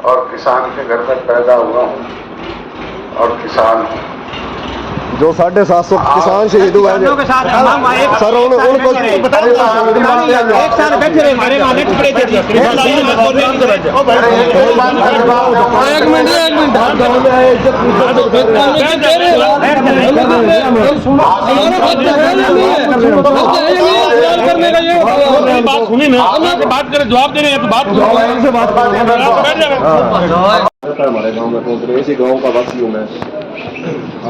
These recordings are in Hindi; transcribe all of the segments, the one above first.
और किसान के घर में पैदा हुआ हूँ और किसान हूँ। जो 750 किसान शहीद हुए हैं सर, उनको एक साल बैठे रहे हमारे वहाँ नेट पड़े थे। एक मिनट बात सुनी ना, बात करें, जवाब दे रहे हैं तो बात हमारे गांव में पहुंच रहे, इसी गांव का वासी हूँ मैं।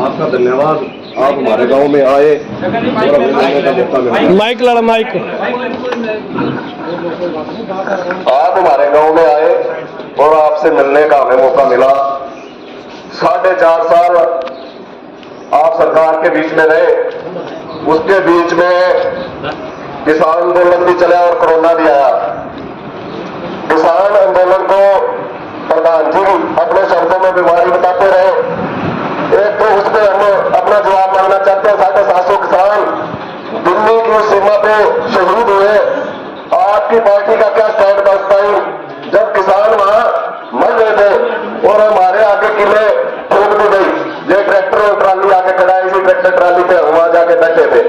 आपका धन्यवाद, आप हमारे गांव में आए और हमें मिलने का मौका मिला। माइक लड़ा माइक। आप हमारे गांव में आए और आपसे मिलने का हमें मौका मिला। 4.5 साल आप सरकार के बीच में रहे, उसके बीच में किसान आंदोलन भी चला और कोरोना भी आया। किसान आंदोलन को प्रधान जी अपने शब्दों में बीमारी बताते रहे। एक तो उस पर हम अपना जवाब मांगना चाहते हैं। 750 किसान दिल्ली की सीमा पे शहीद हुए, आपकी पार्टी का क्या स्टैंड था उस टाइम जब किसान वहां मर रहे थे और हमारे आगे किले ठोक दी गई। ये ट्रैक्टर और ट्राली आके खड़ा है, इसी ट्रैक्टर ट्राली पे वहां जाके बैठे थे।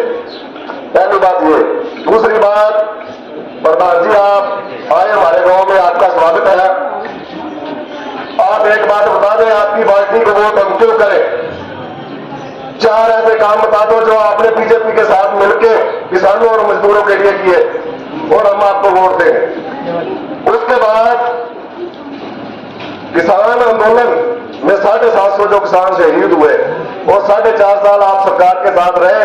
पहली बात ये। दूसरी बात, प्रधान जी आप आए हमारे गांव में, आपका स्वागत है। आप एक बात बता दें, आपकी पार्टी को वोट हम क्यों करें? 4 ऐसे काम बता दो जो आपने बीजेपी के साथ मिलकर किसानों और मजदूरों के लिए किए और हम आपको वोट दें। उसके बाद किसान आंदोलन में 750 जो किसान शहीद हुए और 4.5 साल आप सरकार के साथ रहे,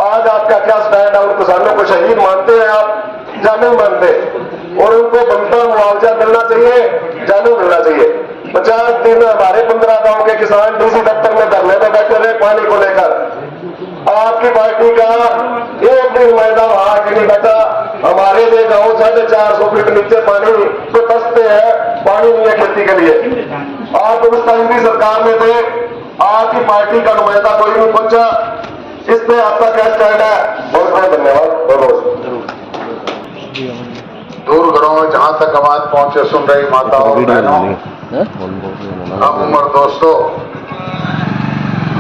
आज आपका क्या स्टैंड है? उन किसानों को शहीद मानते हैं आप या नहीं मानते? और उनको बनता मुआवजा मिलना चाहिए या नहीं मिलना चाहिए? 50 दिन हमारे 15 गांव के किसान डीसी दफ्तर में धरने पर बैठे रहे पानी को लेकर। आपकी पार्टी का एक भी नुमाइंदा वहां आके नहीं बैठा। हमारे ये गांव 450 फीट नीचे पानी तो बसते हैं, पानी नहीं है खेती के लिए। आप उस टाइम भी सरकार में थे, आपकी पार्टी का नुमाइंदा कोई नहीं पहुंचा। इसमें आपका क्या स्टैंड है? बहुत बहुत धन्यवाद। बहुत दूर घरों में जहां तक आवाज पहुंचे सुन रही माताओं और बहनों, हम उम्र दोस्तों,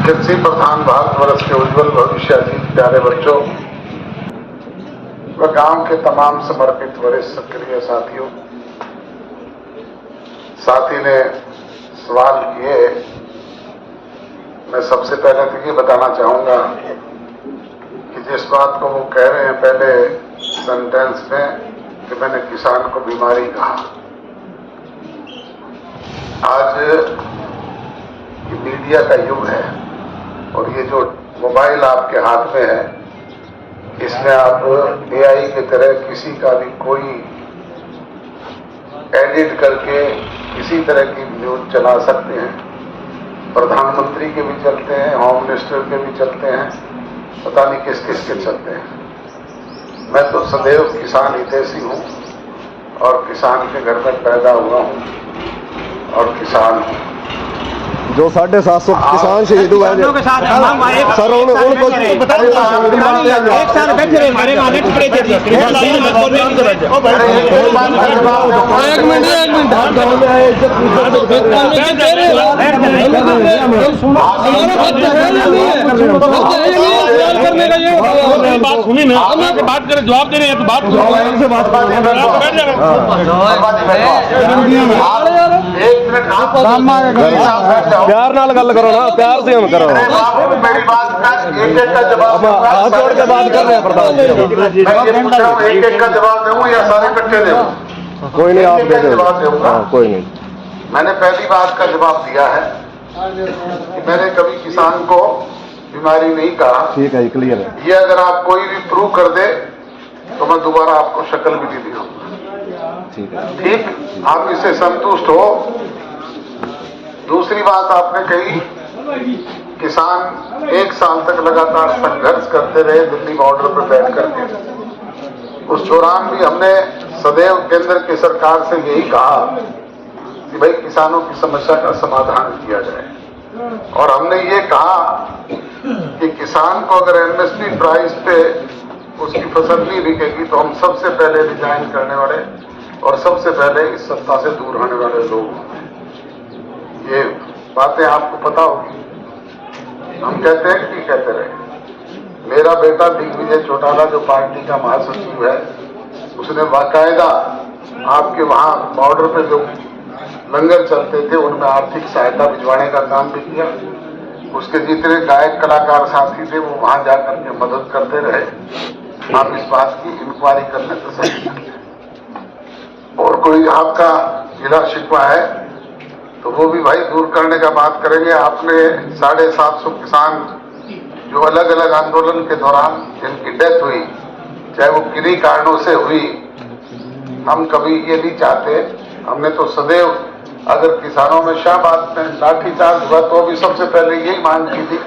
कृषि प्रधान भारत वर्ष के उज्जवल भविष्य जी प्यारे बच्चों व गांव के तमाम समर्पित वरिष्ठ सक्रिय साथियों, साथी ने सवाल किए। मैं सबसे पहले तो ये बताना चाहूंगा कि जिस बात को वो कह रहे हैं पहले सेंटेंस में कि मैंने किसान को बीमारी कहा, आज ये मीडिया का युग है और ये जो मोबाइल आपके हाथ में है, इसमें आप AI की तरह किसी का भी कोई एडिट करके किसी तरह की न्यूज चला सकते हैं। प्रधानमंत्री के भी चलते हैं, होम मिनिस्टर के भी चलते हैं, पता नहीं किस किस के चलते हैं। मैं तो सदैव किसान हितैषी हूँ और किसान के घर में पैदा हुआ हूँ और किसान हूँ। जो 750 किसान शहीद हुए हैं सर, उनको एक साल बैठे रहे हमारे वहाँ नेट पड़े थे। एक मिनट बात सुनी ना, बात करें, जवाब दे रहे हैं तो बात प्यार नाल गल करो ना, प्यार से हम करो। मेरी बात का एक का जवाब हाथ जोड़ के बात कर रहे हैं प्रधान जी। एक का जवाब दूं या सारे इकट्ठे दूं? कोई नहीं, आप दे जवाब दूंगा। कोई नहीं। मैंने पहली बात का जवाब दिया है कि मैंने कभी किसान को बीमारी नहीं कहा। ठीक है, क्लियर है। ये अगर आप कोई भी प्रूव कर दे तो मैं दोबारा आपको शक्ल भी नहीं दिखाऊंगा। ठीक है, ठीक, आप इससे संतुष्ट हो? दूसरी बात आपने कही, किसान 1 साल तक लगातार संघर्ष करते रहे दिल्ली बॉर्डर पर बैठ करके। उस दौरान भी हमने सदैव केंद्र की सरकार से यही कहा कि भाई किसानों की समस्या का समाधान किया जाए। और हमने ये कहा कि किसान को अगर MSP प्राइस पे उसकी फसल नहीं बिकेगी तो हम सबसे पहले रिजाइन करने वाले और सबसे पहले इस सत्ता से दूर होने वाले लोग होंगे। बातें आपको पता होगी। हम कहते हैं कि कहते रहे। मेरा बेटा दिग्विजय चौटाला जो पार्टी का महासचिव है, उसने बाकायदा आपके वहां बॉर्डर पे जो लंगर चलते थे उनमें आर्थिक सहायता भिजवाने का काम भी किया। उसके जितने गायक कलाकार साथी थे वो वहां जाकर के मदद करते रहे। आप इस बात की इंक्वायरी करने तो सही। और कोई आपका गिला शिकवा है तो वो भी भाई दूर करने का बात करेंगे। आपने 750 किसान जो अलग अलग आंदोलन के दौरान जिनकी डेथ हुई, चाहे वो किन्हीं कारणों से हुई, हम कभी ये नहीं चाहते। हमने तो सदैव अगर किसानों में शाहबाद में लाठीचार्ज हुआ तो भी सबसे पहले यही मांग की थी,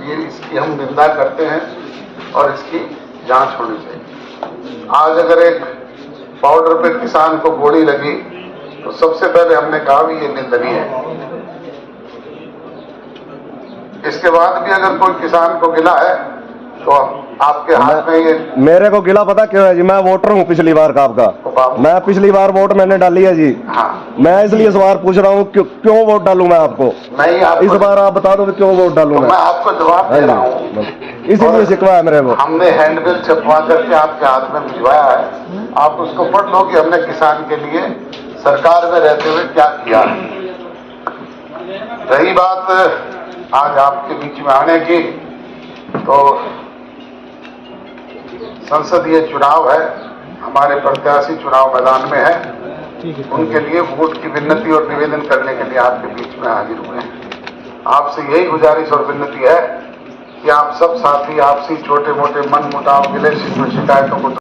ये इसकी हम निंदा करते हैं और इसकी जांच होनी चाहिए। आज अगर एक बॉर्डर पे किसान को गोली लगी तो सबसे पहले हमने कहा भी ये निंदनीय है। इसके बाद भी अगर कोई किसान को गिला है तो आपके हाथ में ये। मेरे को गिला पता क्यों है जी? मैं वोटर हूँ पिछली बार का आपका। मैं पिछली बार वोट मैंने डाली है जी। हाँ, मैं इसलिए इस बार पूछ रहा हूँ क्यों वोट डालूं मैं आपको? नहीं, आप इस बार आप बता दो कि क्यों वोट डालूं मैं आपको जवाब दे रहा हूँ। इसीलिए शिकवा है मेरे को। हमने हैंडबिल छपवा करके आपके हाथ में भिजवाया है, आप उसको पढ़ लो कि हमने किसान के लिए सरकार में रहते हुए क्या किया। रही बात आज आपके बीच में आने की, तो संसदीय चुनाव है, हमारे प्रत्याशी चुनाव मैदान में है, उनके लिए वोट की विनती और निवेदन करने के लिए आपके बीच में हाजिर हुए हैं। आपसे यही गुजारिश और विनती है कि आप सब साथी आपसी छोटे मोटे मन मुटाव गिले शिकायतों को